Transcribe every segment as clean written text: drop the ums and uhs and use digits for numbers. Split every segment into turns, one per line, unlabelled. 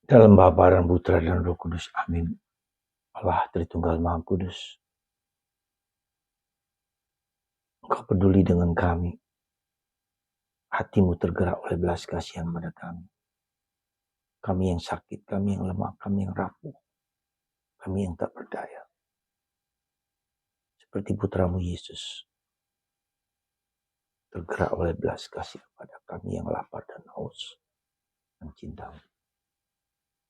Dalam Bapa dan Putra dan Roh Kudus. Amin. Allah Tritunggal Maha Kudus. Engkau peduli dengan kami. Hatimu tergerak oleh belas kasihan pada kami. Kami yang sakit, kami yang lemah, kami yang rapuh. Kami yang tak berdaya. Seperti putramu Yesus. Tergerak oleh belas kasih pada kami yang lapar dan haus. Dan cintamu.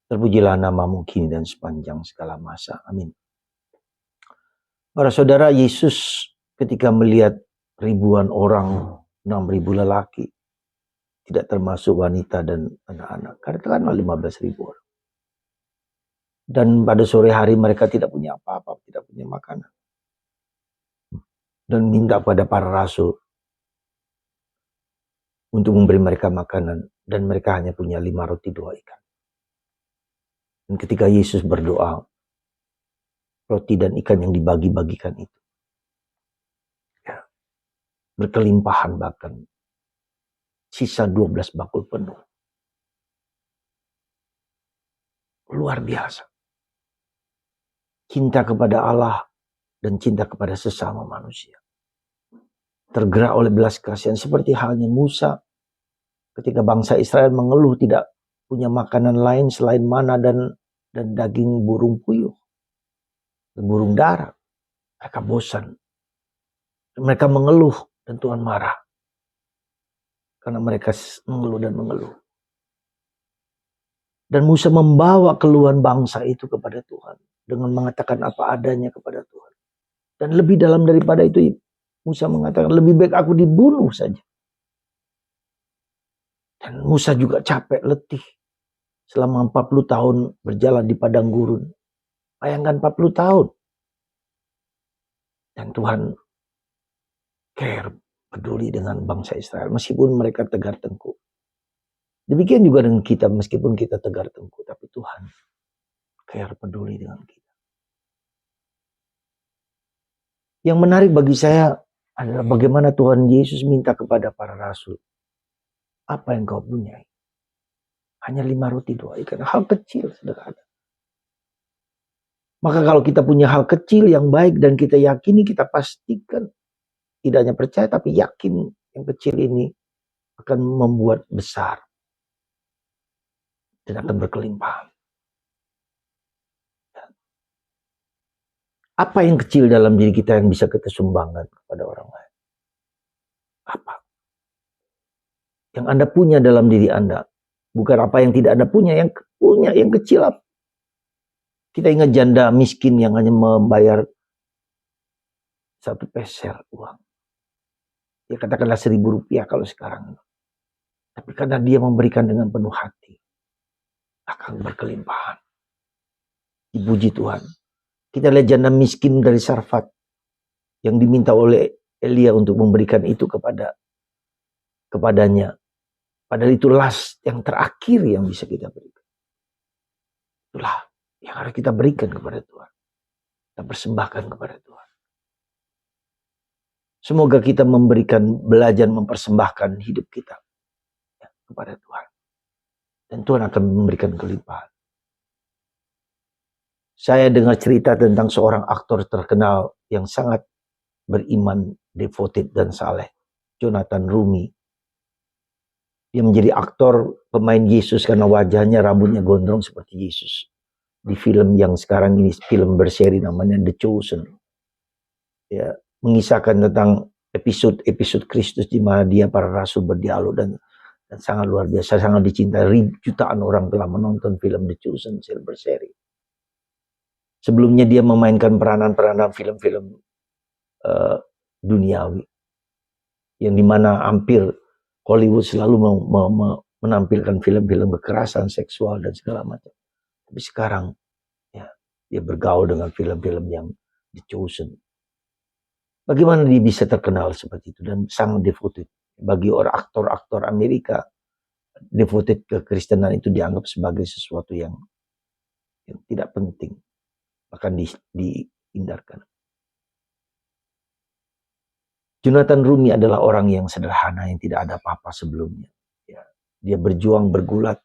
Terpujilah namamu kini dan sepanjang segala masa. Amin. Para saudara, Yesus ketika melihat ribuan orang, 6.000 lelaki, tidak termasuk wanita dan anak-anak, katakanlah 15.000 orang. Dan pada sore hari mereka tidak punya apa-apa, tidak punya makanan. Dan minta pada para rasul untuk memberi mereka makanan. Dan mereka hanya punya 5 roti 2 ikan. Dan ketika Yesus berdoa, roti dan ikan yang dibagi-bagikan itu ya, berkelimpahan, bahkan sisa 12 bakul penuh. Luar biasa. Cinta kepada Allah dan cinta kepada sesama manusia. Tergerak oleh belas kasihan seperti halnya Musa ketika bangsa Israel mengeluh tidak punya makanan lain selain mana dan daging burung puyuh, burung dara. Mereka bosan. Mereka mengeluh dan Tuhan marah. Karena mereka mengeluh dan mengeluh. Dan Musa membawa keluhan bangsa itu kepada Tuhan. Dengan mengatakan apa adanya kepada Tuhan. Dan lebih dalam daripada itu, Musa mengatakan lebih baik aku dibunuh saja. Dan Musa juga capek, letih. Selama 40 tahun berjalan di padang gurun. Bayangkan 40 tahun. Dan Tuhan care, peduli dengan bangsa Israel. Meskipun mereka tegar tengkuk. Demikian juga dengan kita, meskipun kita tegar tengkuk. Tapi Tuhan care, peduli dengan kita. Yang menarik bagi saya adalah bagaimana Tuhan Yesus minta kepada para rasul. Apa yang kau punya? Hanya 5 roti 2 ikan. Hal kecil, sederhana. Maka kalau kita punya hal kecil yang baik dan kita yakini, kita pastikan. Tidak hanya percaya tapi yakin yang kecil ini akan membuat besar. Dan akan berkelimpahan. Apa yang kecil dalam diri kita yang bisa kita sumbangkan kepada orang lain? Apa? Yang Anda punya dalam diri Anda. Bukan apa yang tidak Anda punya. Yang punya, yang kecil apa? Kita ingat janda miskin yang hanya membayar 1 peser uang. Ya katakanlah 1.000 rupiah kalau sekarang. Tapi karena dia memberikan dengan penuh hati. Akan berkelimpahan. Dipuji Tuhan. Kita lihat janda miskin dari Sarfat. Yang diminta oleh Elia untuk memberikan itu kepadanya. Padahal itu last yang terakhir yang bisa kita berikan. Itulah yang harus kita berikan kepada Tuhan. Kita persembahkan kepada Tuhan. Semoga kita belajar mempersembahkan hidup kita ya, kepada Tuhan. Dan Tuhan akan memberikan kelimpahan. Saya dengar cerita tentang seorang aktor terkenal yang sangat beriman, devoted dan saleh. Jonathan Rumi. Dia menjadi aktor pemain Yesus karena wajahnya, rambutnya gondrong seperti Yesus. Di film yang sekarang ini film berseri namanya The Chosen. Ya, mengisahkan tentang episode Kristus di mana dia para rasul berdialog dan sangat luar biasa, sangat dicintai. Jutaan orang telah menonton film The Chosen berseri. Sebelumnya dia memainkan peranan-peranan film-film duniawi yang dimana hampir Hollywood selalu menampilkan film-film kekerasan seksual dan segala macam. Tapi sekarang ya, dia bergaul dengan film-film yang The Chosen. Bagaimana dia bisa terkenal seperti itu dan sangat devoted. Bagi orang aktor-aktor Amerika, devoted ke Kristenan itu dianggap sebagai sesuatu yang tidak penting. Bahkan dihindarkan. Jonathan Rumi adalah orang yang sederhana, yang tidak ada apa-apa sebelumnya. Ya, dia berjuang, bergulat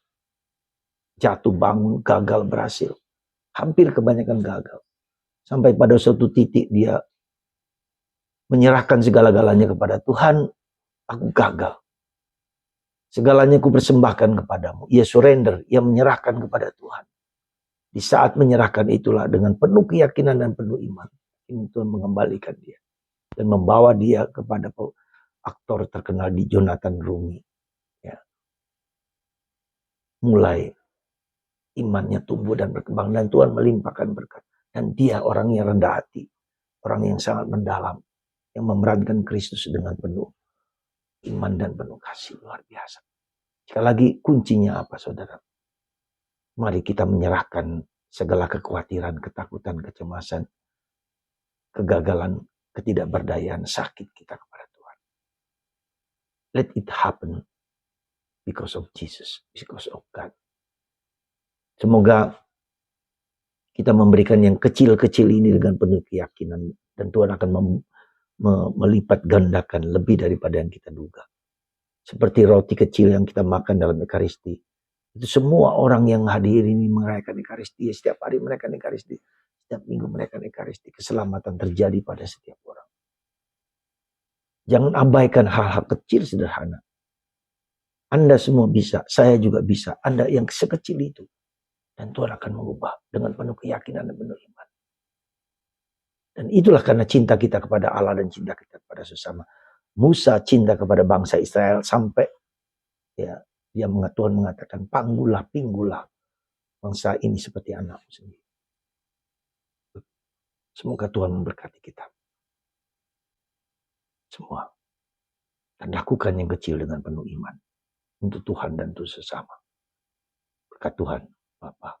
jatuh bangun, gagal berhasil. Hampir kebanyakan gagal. Sampai pada suatu titik dia menyerahkan segala-galanya kepada Tuhan. Aku gagal. Segalanya ku persembahkan kepadamu. Ia surrender, ia menyerahkan kepada Tuhan. Di saat menyerahkan itulah dengan penuh keyakinan dan penuh iman. Ini Tuhan mengembalikan dia. Dan membawa dia kepada aktor terkenal di Jonathan Rumi. Ya. Mulai imannya tumbuh dan berkembang. Dan Tuhan melimpahkan berkat. Dan dia orang yang rendah hati. Orang yang sangat mendalam. Yang memerankan Kristus dengan penuh iman dan penuh kasih. Luar biasa. Sekali lagi kuncinya apa saudara? Mari kita menyerahkan segala kekhawatiran, ketakutan, kecemasan, kegagalan, ketidakberdayaan, sakit kita kepada Tuhan. Let it happen because of Jesus, because of God. Semoga kita memberikan yang kecil-kecil ini dengan penuh keyakinan. Dan Tuhan akan melipat gandakan lebih daripada yang kita duga. Seperti roti kecil yang kita makan dalam Ekaristi. Itu semua orang yang hadir ini merayakan Ekaristi. Setiap hari merayakan Ekaristi. Setiap minggu merayakan Ekaristi. Keselamatan terjadi pada setiap orang. Jangan abaikan hal-hal kecil sederhana. Anda semua bisa. Saya juga bisa. Anda yang sekecil itu. Dan Tuhan akan mengubah dengan penuh keyakinan dan penuh iman. Dan itulah karena cinta kita kepada Allah dan cinta kita kepada sesama. Musa cinta kepada bangsa Israel sampai ya Tuhan mengatakan panggullah, pinggullah bangsa ini seperti anakmu sendiri. Semoga Tuhan memberkati kita semua dan lakukan yang kecil dengan penuh iman untuk Tuhan dan untuk sesama. Berkat Tuhan Bapa,